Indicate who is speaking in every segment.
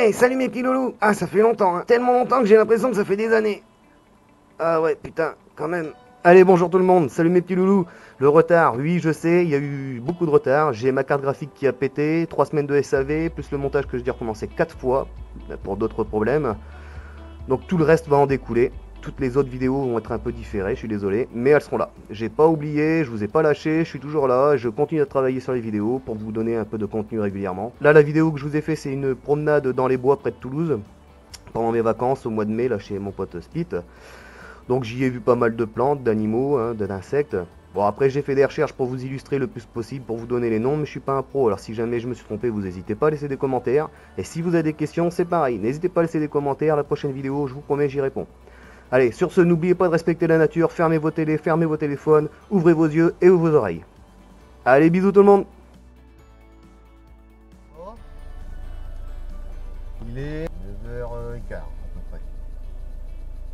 Speaker 1: Hey, salut mes petits loulous. Ah, ça fait longtemps, hein. Tellement longtemps que j'ai l'impression que ça fait des années. Ah ouais, putain, quand même. Allez, bonjour tout le monde, salut mes petits loulous. Le retard, oui, je sais, il y a eu beaucoup de retard. J'ai ma carte graphique qui a pété, 3 semaines de SAV, plus le montage que je dû recommencer 4 fois, pour d'autres problèmes. Donc tout le reste va en découler. Toutes les autres vidéos vont être un peu différées, je suis désolé, mais elles seront là. J'ai pas oublié, je vous ai pas lâché, je suis toujours là, je continue à travailler sur les vidéos pour vous donner un peu de contenu régulièrement. Là, la vidéo que je vous ai fait, c'est une promenade dans les bois près de Toulouse, pendant mes vacances au mois de mai, là chez mon pote Spit. Donc j'y ai vu pas mal de plantes, d'animaux, hein, d'insectes. Bon, après j'ai fait des recherches pour vous illustrer le plus possible, pour vous donner les noms, mais je suis pas un pro, alors si jamais je me suis trompé, vous n'hésitez pas à laisser des commentaires. Et si vous avez des questions, c'est pareil, n'hésitez pas à laisser des commentaires, la prochaine vidéo, je vous promets, j'y réponds. Allez, sur ce, n'oubliez pas de respecter la nature, fermez vos télés, fermez vos téléphones, ouvrez vos yeux et vos oreilles. Allez, bisous tout le monde.
Speaker 2: Il est 9h15 à peu près.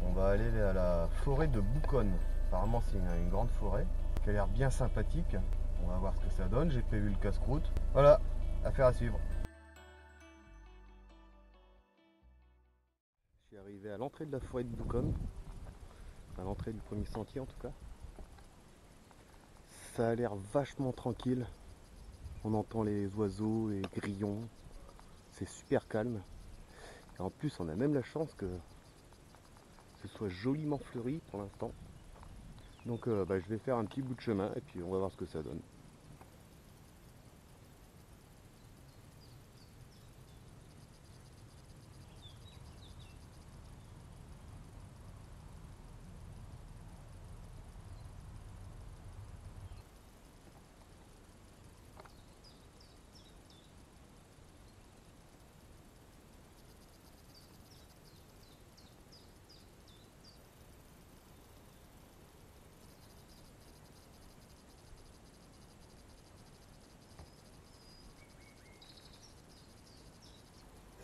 Speaker 2: On va aller à la forêt de Bouconne. Apparemment c'est une grande forêt qui a l'air bien sympathique. On va voir ce que ça donne. J'ai prévu le casse-croûte. Voilà, affaire à suivre. Je suis arrivé à l'entrée de la forêt de Bouconne. À l'entrée du premier sentier en tout cas. Ça a l'air vachement tranquille. On entend les oiseaux, les grillons. C'est super calme. Et en plus on a même la chance que ce soit joliment fleuri pour l'instant. Donc je vais faire un petit bout de chemin et puis on va voir ce que ça donne.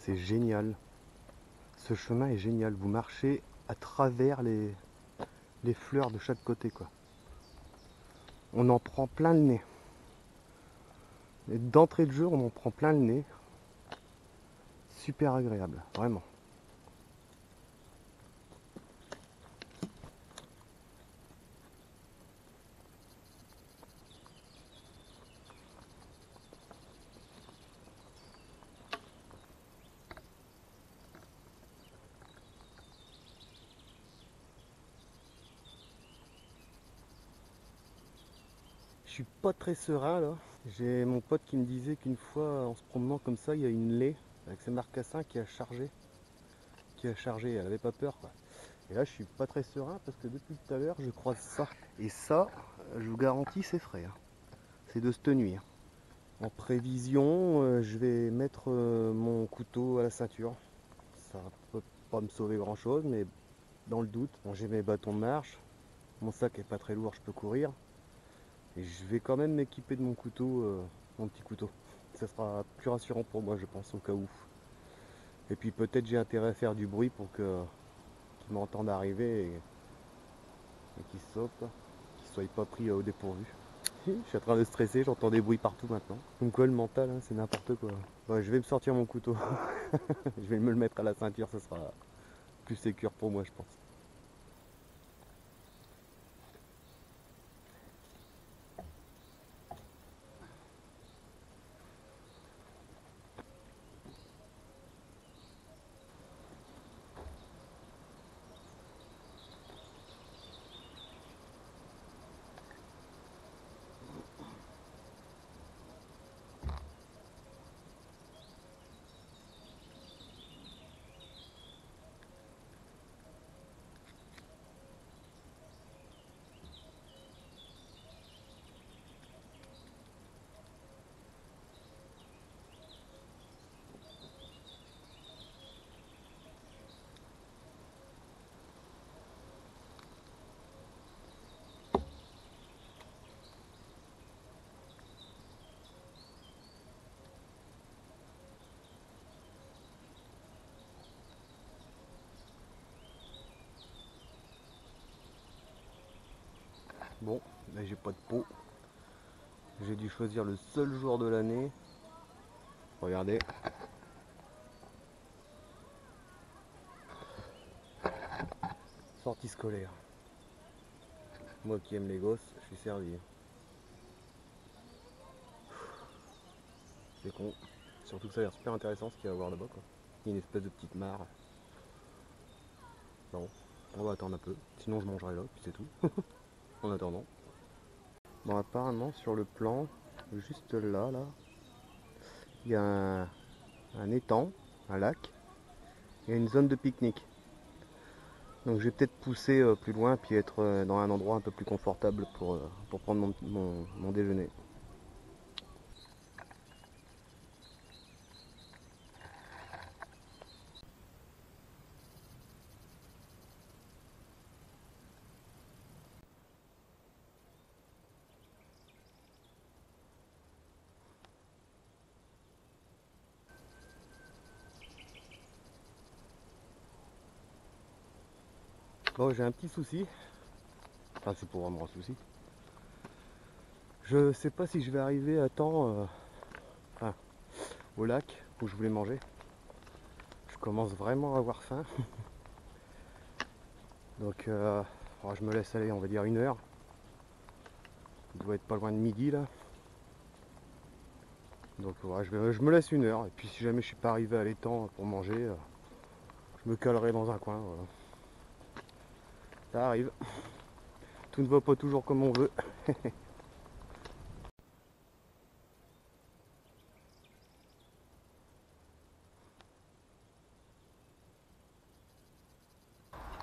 Speaker 2: C'est génial. Ce chemin est génial. Vous marchez à travers les fleurs de chaque côté, quoi. On en prend plein le nez. Et d'entrée de jeu, on en prend plein le nez. Super agréable, vraiment. Je suis pas très serein là. J'ai mon pote qui me disait qu'une fois en se promenant comme ça, il y a une laie avec ses marcassins qui a chargé. Elle avait pas peur quoi. Et là je suis pas très serein parce que depuis tout à l'heure je croise ça. Et ça, je vous garantis c'est frais. Hein. C'est de cette nuit. Hein. En prévision, je vais mettre mon couteau à la ceinture. Ça peut pas me sauver grand chose, mais dans le doute, bon, j'ai mes bâtons de marche. Mon sac est pas très lourd, je peux courir. Et je vais quand même m'équiper de mon couteau, mon petit couteau. Ça sera plus rassurant pour moi, je pense, au cas où. Et puis peut-être j'ai intérêt à faire du bruit pour qu'ils m'entendent arriver et qu'ils sautent, qu'ils ne soient pas pris au dépourvu. Je suis en train de stresser, j'entends des bruits partout maintenant. Comme quoi le mental, hein, c'est n'importe quoi. Ouais, je vais me sortir mon couteau. Je vais me le mettre à la ceinture, ça sera plus sécure pour moi, je pense. Bon, là j'ai pas de peau. J'ai dû choisir le seul jour de l'année. Regardez. Sortie scolaire. Moi qui aime les gosses, je suis servi. C'est con. Surtout que ça a l'air super intéressant ce qu'il va y avoir là-bas, quoi. Il y a une espèce de petite mare. Bon, on va attendre un peu. Sinon je mangerai là, puis c'est tout. En attendant. Bon, apparemment sur le plan, juste là, il y a un étang, un lac, et une zone de pique-nique. Donc je vais peut-être pousser plus loin, puis être dans un endroit un peu plus confortable pour prendre mon déjeuner. Bon, j'ai un petit souci. Enfin, c'est pas vraiment un souci. Je sais pas si je vais arriver à temps au lac où je voulais manger. Je commence vraiment à avoir faim. Donc, je me laisse aller, on va dire 1 heure. Il doit être pas loin de midi là. Donc, je me laisse 1 heure. Et puis, si jamais je suis pas arrivé à l'étang pour manger, je me calerai dans un coin. Voilà. Ça arrive. Tout ne va pas toujours comme on veut.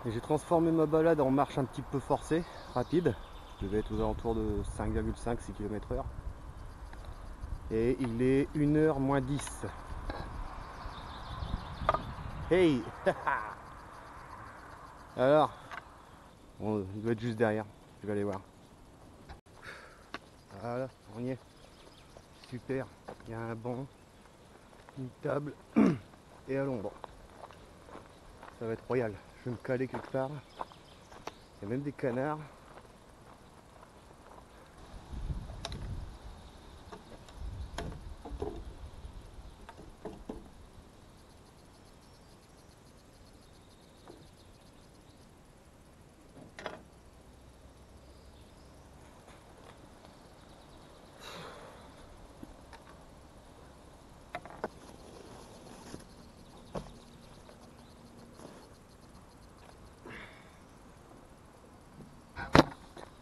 Speaker 2: Et j'ai transformé ma balade en marche un petit peu forcée, rapide. Je vais être aux alentours de 5,5-6 km/h. Et il est 1h moins 10. Hey. Alors, bon, il doit être juste derrière. Je vais aller voir. Voilà, on y est. Super. Il y a un banc, une table et à l'ombre. Ça va être royal. Je vais me caler quelque part. Il y a même des canards.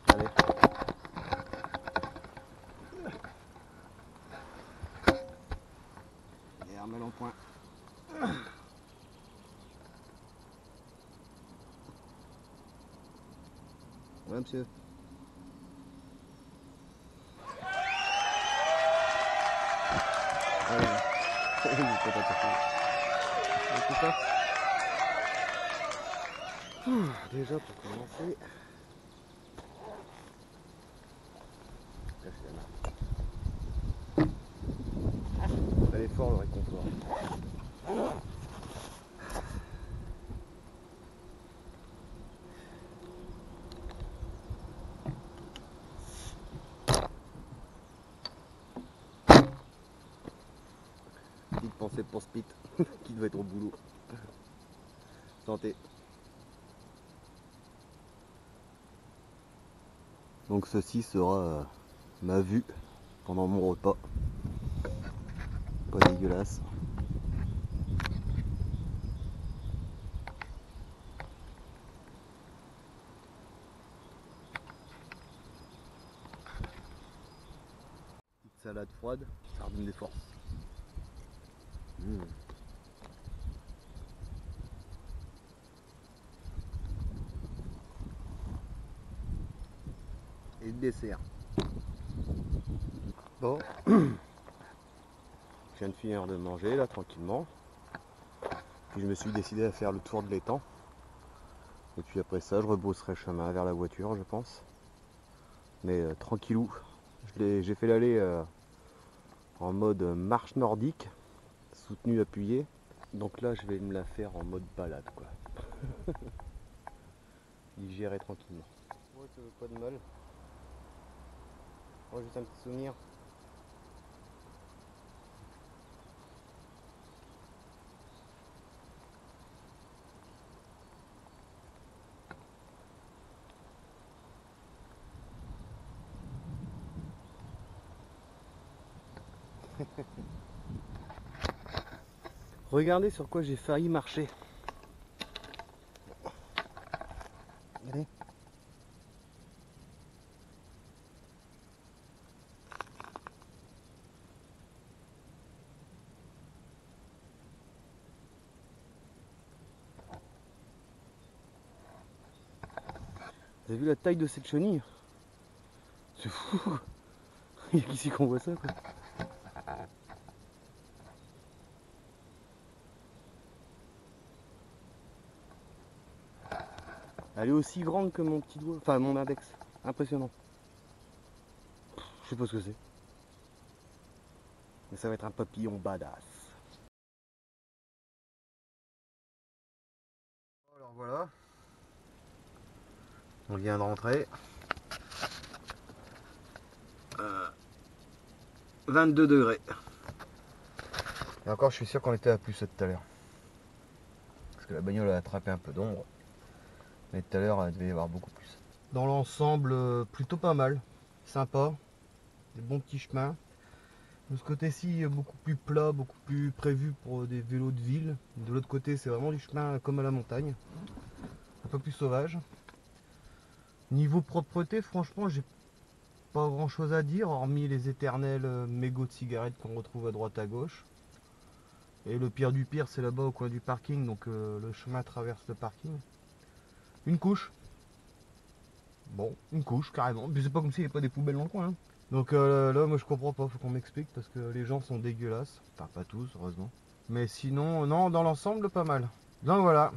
Speaker 2: Allez. Et remets en point. Ouais, monsieur. Déjà pour commencer, pas l'effort, le réconfort. Petite pensée pour Spit qui doit être au boulot. Santé. Donc ceci sera ma vue pendant mon repas. Pas dégueulasse. Petite salade froide, ça redonne des forces. Et le dessert. Bon, je viens de finir de manger là tranquillement. Puis je me suis décidé à faire le tour de l'étang. Et puis après ça, je rebrousserai chemin vers la voiture, je pense. Mais tranquillou. J'ai fait l'aller en mode marche nordique, soutenu appuyé. Donc là, je vais me la faire en mode balade, quoi. Digérer tranquillement. Ouais, ça veut pas de mal. Oh, juste un petit souvenir. Regardez sur quoi j'ai failli marcher. Allez. Vous avez vu la taille de cette chenille? C'est fou. Il y a qu'ici qu'on voit ça, quoi. Elle est aussi grande que mon petit doigt, enfin mon index. Impressionnant. Je sais pas ce que c'est. Mais ça va être un papillon badass. Alors voilà. On vient de rentrer. 22 degrés. Et encore, je suis sûr qu'on était à plus tout à l'heure. Parce que la bagnole a attrapé un peu d'ombre. Mais tout à l'heure, il devait y avoir beaucoup plus. Dans l'ensemble, plutôt pas mal. Sympa. Des bons petits chemins. De ce côté-ci, beaucoup plus plat, beaucoup plus prévu pour des vélos de ville. De l'autre côté, c'est vraiment du chemin comme à la montagne. Un peu plus sauvage. Niveau propreté, franchement, j'ai pas grand chose à dire, hormis les éternels mégots de cigarettes qu'on retrouve à droite à gauche. Et le pire du pire, c'est là-bas au coin du parking, donc le chemin traverse le parking. Une couche. Bon, une couche carrément. Puis c'est pas comme s'il n'y avait pas des poubelles dans le coin. Hein. Donc là, moi je comprends pas, faut qu'on m'explique parce que les gens sont dégueulasses. Enfin, pas tous, heureusement. Mais sinon, non, dans l'ensemble, pas mal. Donc voilà.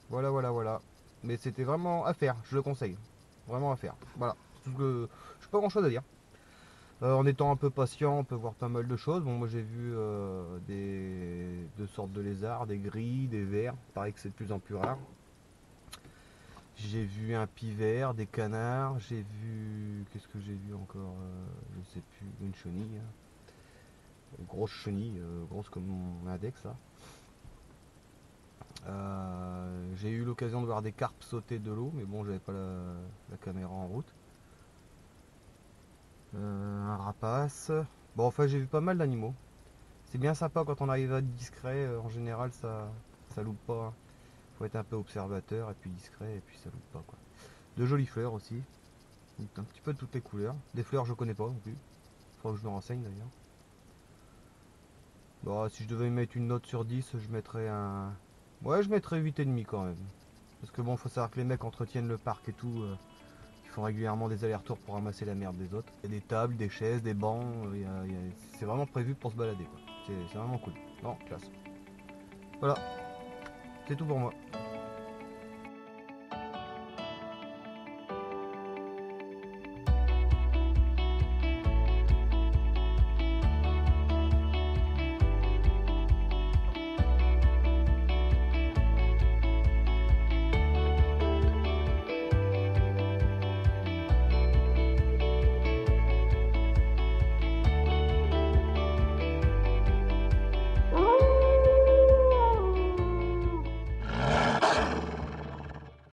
Speaker 2: Voilà. Mais c'était vraiment à faire, je le conseille. Vraiment à faire. Voilà. Tout ce que... Je pas grand chose à dire. En étant un peu patient, on peut voir pas mal de choses. Bon, moi j'ai vu deux sortes de lézards, des gris, des verts. Pareil que c'est de plus en plus rare. J'ai vu un pivert, des canards. J'ai vu... Qu'est-ce que j'ai vu encore je sais plus. Une chenille. Une grosse chenille, grosse comme mon index là. J'ai eu l'occasion de voir des carpes sauter de l'eau, mais bon, j'avais pas la caméra en route. Un rapace. Bon, enfin, j'ai vu pas mal d'animaux. C'est bien sympa quand on arrive à être discret. En général, ça loupe pas. Faut être un peu observateur et puis discret et puis ça loupe pas quoi. De jolies fleurs aussi. Un petit peu de toutes les couleurs. Des fleurs je connais pas non plus. Faudra que je me renseigne d'ailleurs. Bon, si je devais mettre une note sur 10, je mettrais un... Ouais, je mettrais 8,5 quand même. Parce que bon, faut savoir que les mecs entretiennent le parc et tout. Ils font régulièrement des allers-retours pour ramasser la merde des autres. Il y a des tables, des chaises, des bancs. C'est vraiment prévu pour se balader. C'est vraiment cool. Non, classe. Voilà, c'est tout pour moi.